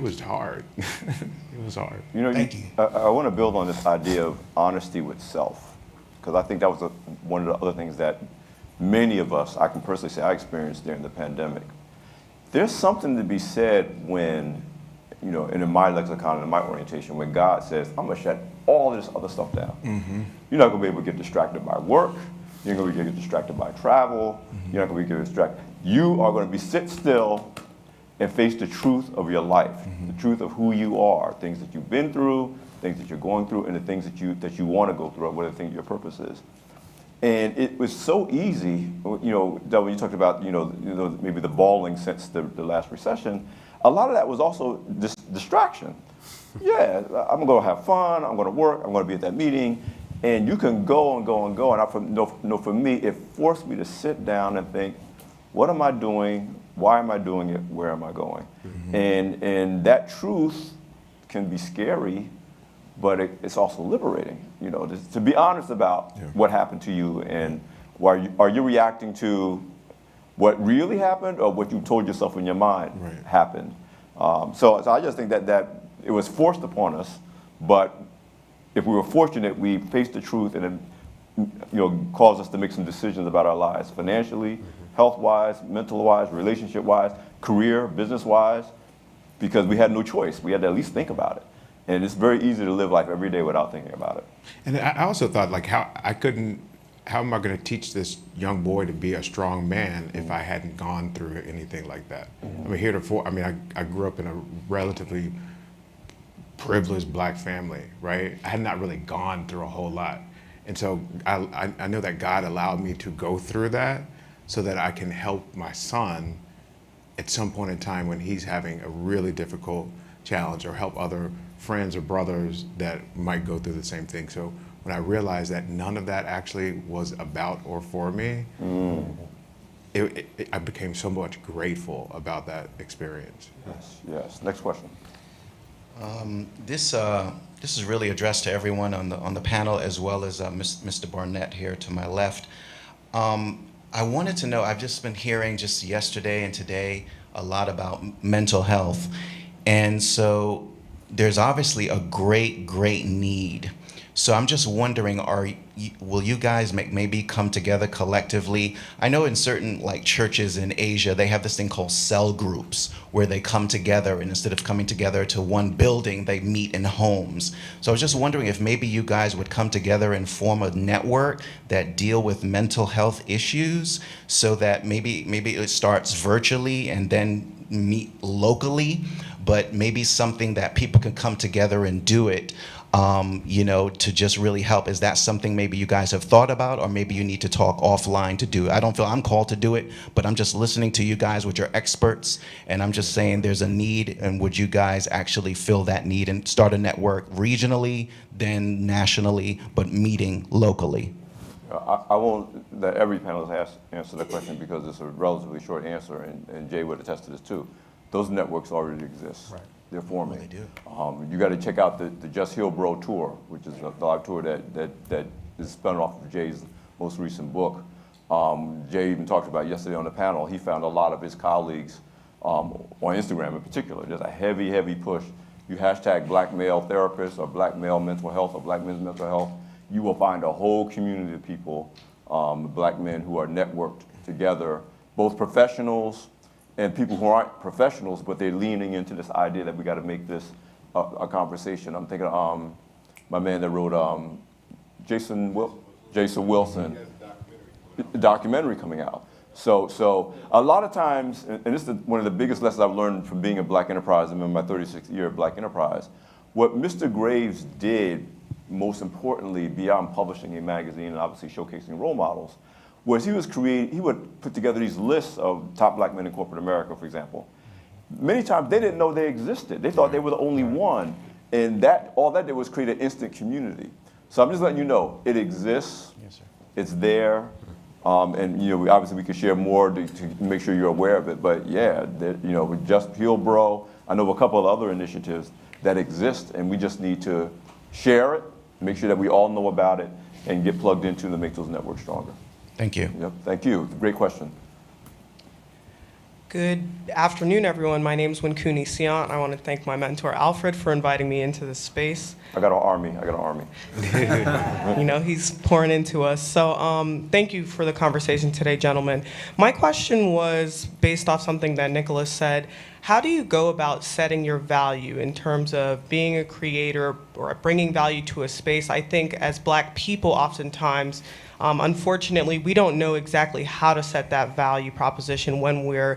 was hard. It was hard. You know, Thank you. I want to build on this idea of honesty with self, because I think that was one of the other things that many of us, I can personally say, I experienced during the pandemic. There's something to be said when, you know, and in my lexicon, in my orientation, when God says, I'm going to shut all this other stuff down. Mm-hmm. You're not going to be able to get distracted by work. You're going to get distracted by travel. Mm-hmm. You're not going to get distracted. You are going to sit still and face the truth of your life, the truth of who you are, things that you've been through, things that you're going through, and the things that you want to go through, or what the thing your purpose is. And it was so easy, you know, Del, when you talked about, you know, maybe the bawling since the last recession, a lot of that was also distraction. Yeah, I'm going to have fun, I'm going to work, I'm going to be at that meeting, and you can go and go and go. And for me, it forced me to sit down and think, what am I doing? Why am I doing it? Where am I going? Mm-hmm. And that truth can be scary, but it's also liberating. You know, to be honest about what happened to you, and are you reacting to what really happened or what you told yourself in your mind happened? So I just think that it was forced upon us, but if we were fortunate, we faced the truth, and it, you know, caused us to make some decisions about our lives, financially, health-wise, mental-wise, relationship-wise, career, business-wise, because we had no choice. We had to at least think about it. And it's very easy to live life every day without thinking about it. And I also thought, like, how am I going to teach this young boy to be a strong man if I hadn't gone through anything like that? I mean, heretofore, I mean, I grew up in a relatively privileged black family, right? I had not really gone through a whole lot. And so I know that God allowed me to go through that so that I can help my son at some point in time when he's having a really difficult challenge, or help other friends or brothers that might go through the same thing. So when I realized that none of that actually was about or for me, I became so much grateful about that experience. Yes. Next question. This is really addressed to everyone on the panel, as well as Mr. Barnett here to my left. I wanted to know, I've just been hearing just yesterday and today a lot about mental health. And so there's obviously a great need. So I'm just wondering, will you guys maybe come together collectively? I know in certain like churches in Asia, they have this thing called cell groups where they come together, and instead of coming together to one building, they meet in homes. So I was just wondering if maybe you guys would come together and form a network that deal with mental health issues, so that maybe it starts virtually and then meet locally, but maybe something that people can come together and do it. You know, to just really help. Is that something maybe you guys have thought about, or maybe you need to talk offline to do it? I don't feel I'm called to do it, but I'm just listening to you guys, which are experts, and I'm just saying there's a need, and would you guys actually fill that need and start a network regionally, then nationally, but meeting locally? I won't let every panelist answer the question because it's a relatively short answer, and Jay would attest to this too. Those networks already exist. Right. They're forming. Well, they do. You got to check out the Just Heal Bro tour, which is the live tour that is spun off of Jay's most recent book. Jay even talked about yesterday on the panel. He found a lot of his colleagues on Instagram in particular. There's a heavy push. You hashtag Black male therapists, or Black male mental health, or Black men's mental health. You will find a whole community of people, Black men who are networked together, both professionals and people who aren't professionals, but they're leaning into this idea that we got to make this a conversation. I'm thinking of my man that wrote Jason Wilson, documentary coming out. So a lot of times, and this is one of the biggest lessons I've learned from being a Black Enterprise. I'm in my 36th year of Black Enterprise. What Mr. Graves did, most importantly, beyond publishing a magazine and obviously showcasing role models, was he would put together these lists of top Black men in corporate America, for example, many times they didn't know they existed. They thought they were the only one. And all that did was create an instant community. So I'm just letting you know, it exists. Yes, sir. It's there. And obviously we can share more to make sure you're aware of it. But yeah, with Just Heal Bro, I know of a couple of other initiatives that exist, and we just need to share it, make sure that we all know about it, and get plugged into to make those networks stronger. Thank you. Yep, thank you. Great question. Good afternoon, everyone. My name is Winkuni Siant. I want to thank my mentor, Alfred, for inviting me into this space. I got an army. He's pouring into us. So thank you for the conversation today, gentlemen. My question was based off something that Nicholas said. How do you go about setting your value in terms of being a creator or bringing value to a space? I think as Black people, oftentimes, unfortunately, we don't know exactly how to set that value proposition when we're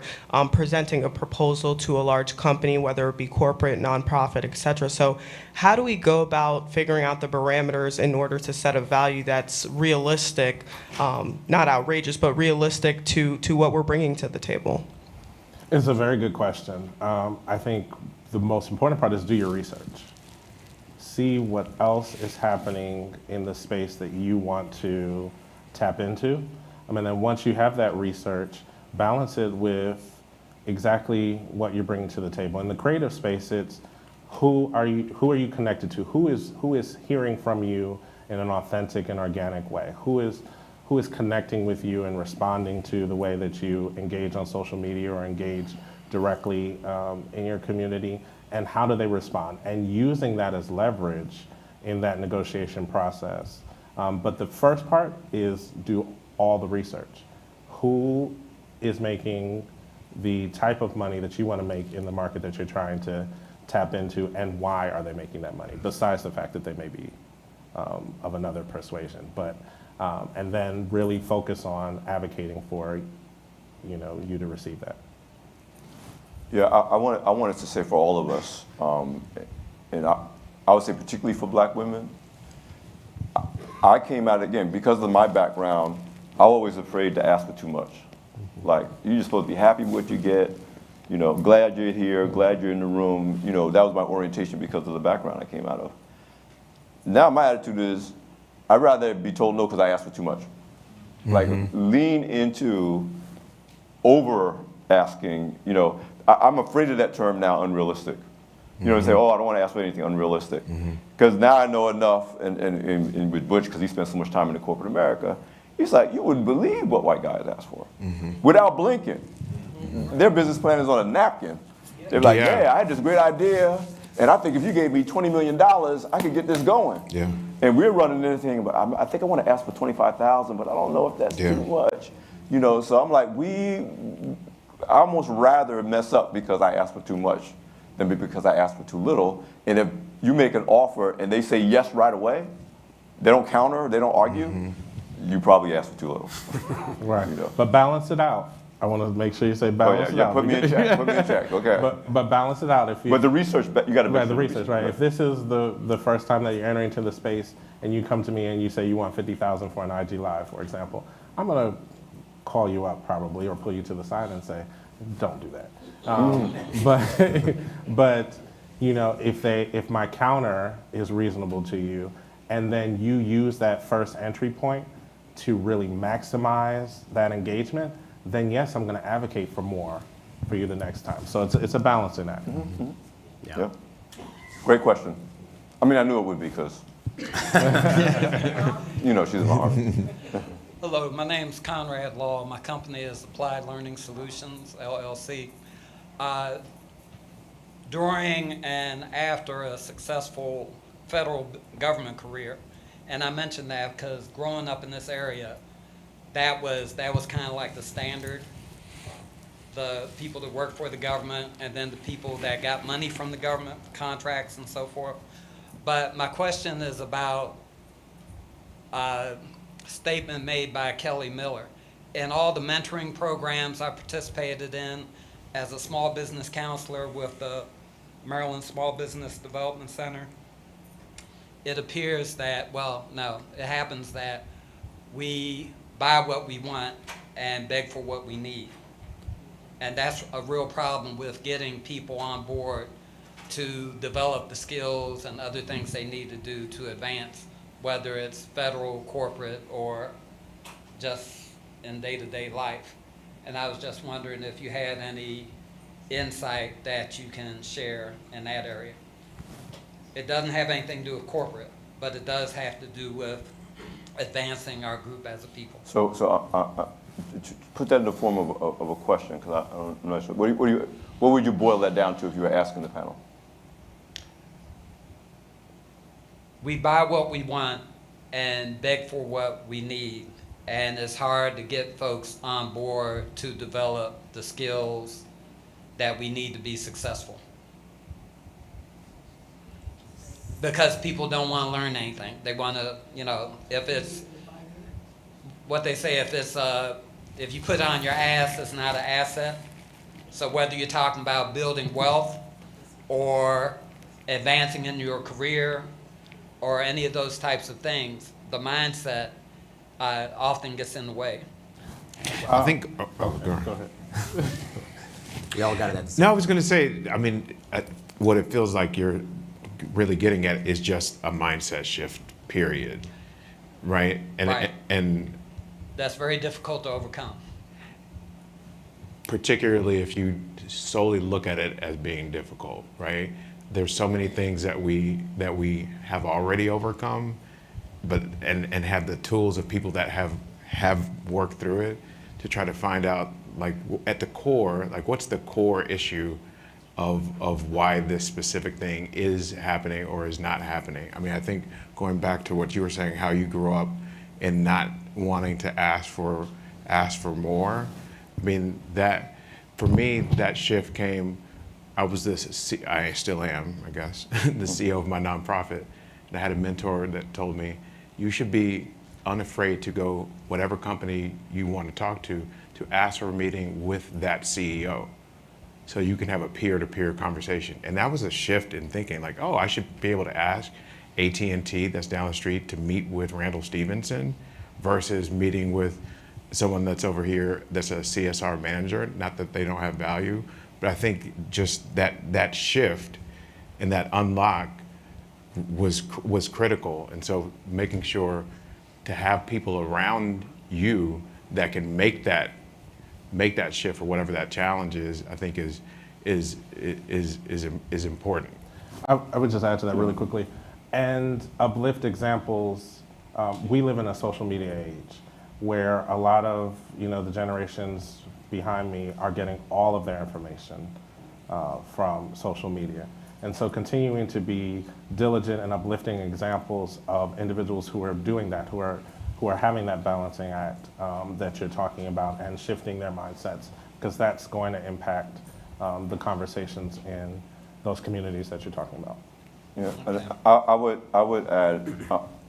presenting a proposal to a large company, whether it be corporate, nonprofit, et cetera. So how do we go about figuring out the parameters in order to set a value that's realistic, not outrageous, but realistic to what we're bringing to the table? It's a very good question. I think the most important part is do your research. See what else is happening in the space that you want to tap into. And then once you have that research, balance it with exactly what you're bringing to the table. In the creative space, it's who are you connected to? Who is hearing from you in an authentic and organic way? Who is connecting with you and responding to the way that you engage on social media or engage directly in your community? And how do they respond? And using that as leverage in that negotiation process. But the first part is do all the research. Who is making the type of money that you want to make in the market that you're trying to tap into, and why are they making that money, besides the fact that they may be of another persuasion. But and then really focus on advocating for you to receive that. Yeah, I wanted to say for all of us, and I would say particularly for Black women, I came out, again, because of my background, I was always afraid to ask for too much. Like, you're just supposed to be happy with what you get, glad you're here, glad you're in the room. That was my orientation because of the background I came out of. Now my attitude is, I'd rather be told no because I asked for too much. Like, lean into over asking, I'm afraid of that term now, unrealistic. And say, oh, I don't want to ask for anything unrealistic. Because now I know enough, and with Butch, because he spent so much time in the corporate America, he's like, you wouldn't believe what white guys ask for. Without blinking. Their business plan is on a napkin. They're like, yeah, I had this great idea, and I think if you gave me $20 million, I could get this going. Yeah. And we're running anything, but I think I want to ask for $25,000, but I don't know if that's too much. So I'm like, I almost rather mess up because I asked for too much than because I asked for too little. And if you make an offer and they say yes right away, they don't counter, they don't argue, you probably asked for too little. Right. But balance it out. I want to make sure you say balance it out. Put me in check. Put me in check. Okay. But balance it out. But the research, you got to make the research, right? If this is the first time that you're entering into the space and you come to me and you say you want $50,000 for an IG Live, for example, I'm going to call you up probably or pull you to the side and say, don't do that. But if my counter is reasonable to you, and then you use that first entry point to really maximize that engagement, then yes, I'm going to advocate for more for you the next time. So it's a balancing act. Yeah. Great question. I mean, I knew it would be because, she's in my army. Hello, my name's Conrad Law. My company is Applied Learning Solutions, LLC. During and after a successful federal government career, and I mention that because growing up in this area, that was kind of like the standard. The people that work for the government and then the people that got money from the government, contracts and so forth. But my question is about statement made by Kelly Miller. In all the mentoring programs I participated in as a small business counselor with the Maryland Small Business Development Center, it appears that, it happens that we buy what we want and beg for what we need. And that's a real problem with getting people on board to develop the skills and other things they need to do to advance, whether it's federal, corporate, or just in day-to-day life. And I was just wondering if you had any insight that you can share in that area. It doesn't have anything to do with corporate, but it does have to do with advancing our group as a people. So put that in the form of a question, because I'm not sure. What would you boil that down to if you were asking the panel? We buy what we want and beg for what we need. And it's hard to get folks on board to develop the skills that we need to be successful. Because people don't want to learn anything. They want to, if it's what they say, if you put it on your ass, it's not an asset. So whether you're talking about building wealth or advancing in your career or any of those types of things, the mindset often gets in the way. I think. Go ahead. We all got it at the same No, I was going to say, what it feels like you're really getting at is just a mindset shift, period, right? Right. And That's very difficult to overcome. particularly if you solely look at it as being difficult, right? There's so many things that we have already overcome, and have the tools of people that have worked through it to try to find out, like, at the core, like, what's the core issue of why this specific thing is happening or is not happening. I mean, I think going back to what you were saying, how you grew up and not wanting to ask for more. I mean, that, for me, that shift came, I still am, I guess, the CEO of my nonprofit. And I had a mentor that told me, you should be unafraid to go whatever company you want to talk to ask for a meeting with that CEO. So you can have a peer-to-peer conversation. And that was a shift in thinking, like, oh, I should be able to ask AT&T that's down the street to meet with Randall Stevenson versus meeting with someone that's over here that's a CSR manager. Not that they don't have value, but I think just that shift and that unlock was critical. And so making sure to have people around you that can make that shift or whatever that challenge is, I think is important. I would just add to that really quickly, and uplift examples. We live in a social media age where a lot of the generations behind me are getting all of their information from social media, and so continuing to be diligent and uplifting examples of individuals who are doing that, who are having that balancing act that you're talking about, and shifting their mindsets, because that's going to impact the conversations in those communities that you're talking about. Yeah, and I would add,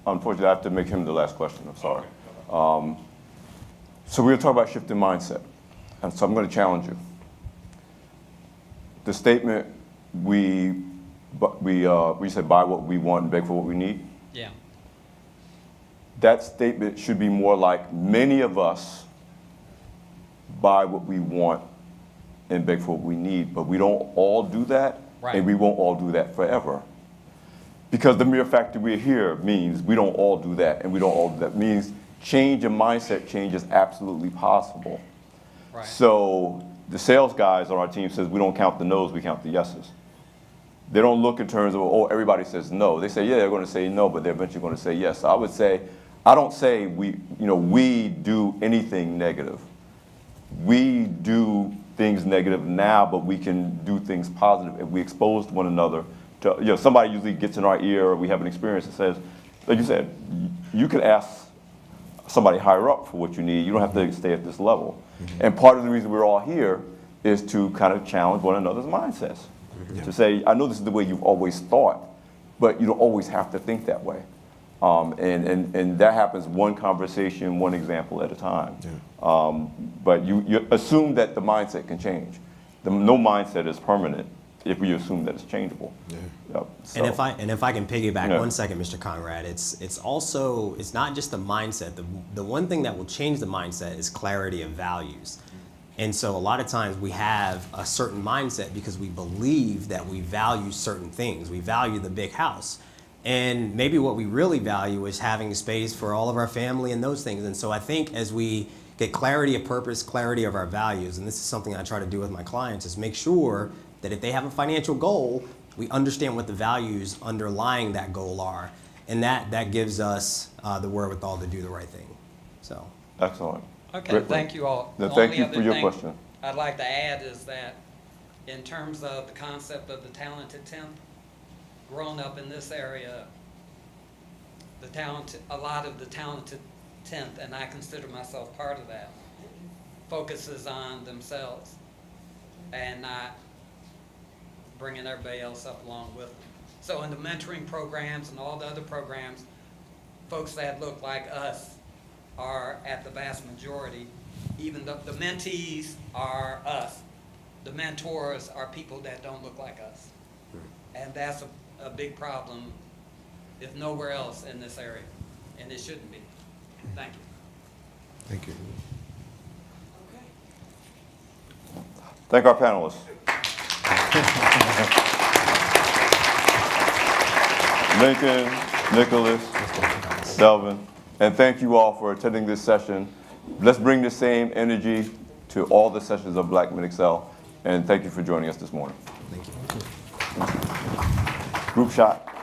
unfortunately, I have to make him the last question, I'm sorry. So we're going to talk about shifting mindset, and so I'm going to challenge you. The statement, we said buy what we want and beg for what we need. Yeah. That statement should be more like, many of us buy what we want and beg for what we need, but we don't all do that, Right. and we won't all do that forever. Because the mere fact that we're here means we don't all do that, and we don't all do that. It means change in mindset change is absolutely possible. Right. So the sales guys on our team says we don't count the no's, we count the yeses. They don't look in terms of, oh, everybody says no. They say, yeah, they're going to say no, but they're eventually going to say yes. So I would say, I don't say we do anything negative. We do things negative now, but we can do things positive if we expose one another to, somebody usually gets in our ear, or we have an experience that says, like you said, you can ask somebody higher up for what you need. You don't have to stay at this level. Mm-hmm. And part of the reason we're all here is to kind of challenge one another's mindsets. Mm-hmm. To say, I know this is the way you've always thought, but you don't always have to think that way. And that happens one conversation, one example at a time. Yeah. But you assume that the mindset can change. No mindset is permanent if we assume that it's changeable. Yeah. Yep. So, and if I can piggyback yeah. 1 second, Mr. Conrad, it's not just the mindset. The one thing that will change the mindset is clarity of values. And so a lot of times we have a certain mindset because we believe that we value certain things. We value the big house. And maybe what we really value is having space for all of our family and those things. And so I think as we get clarity of purpose, clarity of our values, and this is something I try to do with my clients, is make sure that if they have a financial goal, we understand what the values underlying that goal are. And that gives us the wherewithal to do the right thing. So. Excellent. Okay, Great. thank you all. No, The thank only you other for your thing question. I'd like to add is that in terms of the concept of the talented 10th, growing up in this area, a lot of the talented 10th, and I consider myself part of that, focuses on themselves and not bringing everybody else up along with them. So in the mentoring programs and all the other programs, folks that look like us are at the vast majority. Even the mentees are us. The mentors are people that don't look like us. And that's a big problem, if nowhere else in this area. And it shouldn't be. Thank you. Thank you. Thank our panelists. Lincoln, Nicholas, Delvin, and thank you all for attending this session. Let's bring the same energy to all the sessions of Black Men XCEL, and thank you for joining us this morning. Thank you. Group shot.